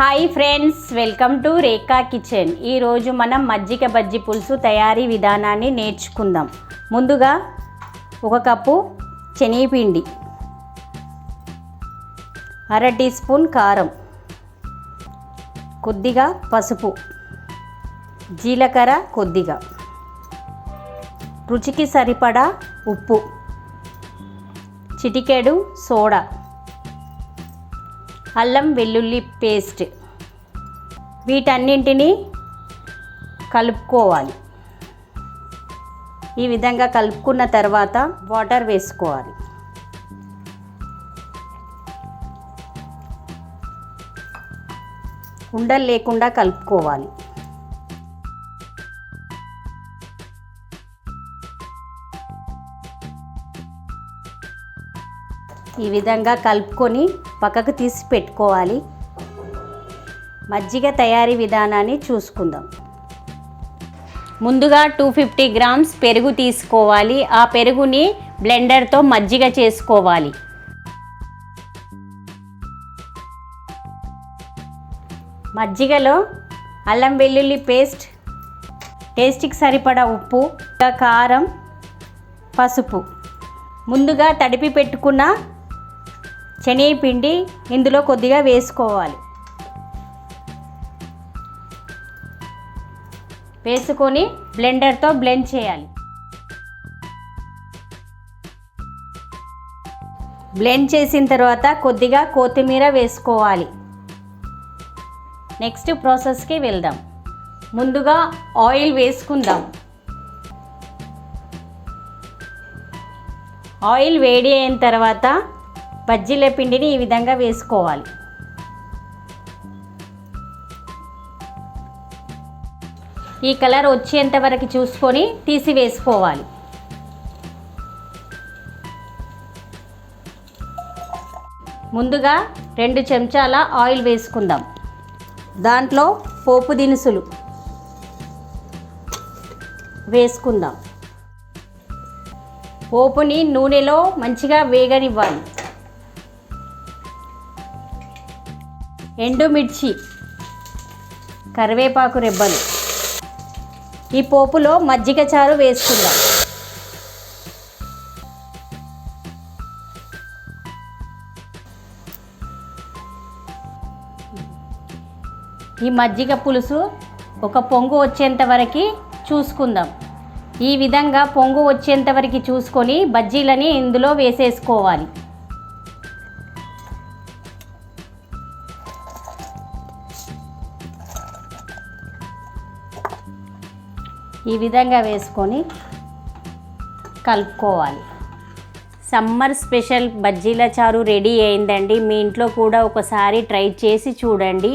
Hi friends, welcome to Rekha kitchen. ఈరోజు మనం మజ్జిగ బజ్జీ పులుసు తయారీ విధానాన్ని నేర్చుకుందాం. ముందుగా 1 కప్పు శనగపిండి, 1/2 టీ స్పూన్ కారం, కొద్దిగా పసుపు, జీలకర్ర కొద్దిగా, రుచికి సరిపడా ఉప్పు, చిటికెడు సోడా, అల్లం వెల్లుల్లి పేస్ట్. వీటన్నింటినీ కలుపుకోవాలి. ఈ విధంగా కలుపుకున్న తర్వాత వాటర్ వేసుకోవాలి. ఉండలు లేకుండా కలుపుకోవాలి. ఈ విధంగా కలుపుకొని పక్కకు తీసి పెట్టుకోవాలి. మజ్జిగ తయారీ విధానాన్ని చూసుకుందాం. ముందుగా 250 గ్రామ్స్ పెరుగు తీసుకోవాలి. ఆ పెరుగుని బ్లెండర్తో మజ్జిగ చేసుకోవాలి. మజ్జిగలో అల్లం వెల్లుల్లి పేస్ట్, టేస్ట్కి సరిపడా ఉప్పు, కారం, పసుపు, ముందుగా తడిపి పెట్టుకున్న శనగపిండి ఇందులో కొద్దిగా వేసుకోవాలి. వేసుకొని బ్లెండర్తో బ్లెండ్ చేయాలి. బ్లెండ్ చేసిన తర్వాత కొద్దిగా కొత్తిమీర వేసుకోవాలి. నెక్స్ట్ ప్రాసెస్కి వెళ్దాం. ముందుగా ఆయిల్ వేసుకుందాం. ఆయిల్ వేడి అయిన తర్వాత బజ్జీల పిండిని ఈ విధంగా వేసుకోవాలి. ఈ కలర్ వచ్చేంత వరకు చూసుకొని తీసి వేసుకోవాలి. ముందుగా 2 చెంచాల ఆయిల్ వేసుకుందాం. దాంట్లో పోపు దినుసులు వేసుకుందాం. పోపుని నూనెలో మంచిగా వేగనివ్వాలి. ఎండుమిర్చి, కరివేపాకు రెబ్బలు. ఈ పోపులో మజ్జిగ చారు వేసుకుందాం. ఈ మజ్జిగ పులుసు ఒక పొంగు వచ్చేంత వరకు చూసుకుందాం. ఈ విధంగా పొంగు వచ్చేంత వరకు చూసుకొని బజ్జీలని ఇందులో వేసేసుకోవాలి. ఈ విధంగా వేసుకొని కలుపుకోవాలి. సమ్మర్ స్పెషల్ బజ్జీల చారు రెడీ అయిందండి. మీ ఇంట్లో కూడా ఒకసారి ట్రై చేసి చూడండి.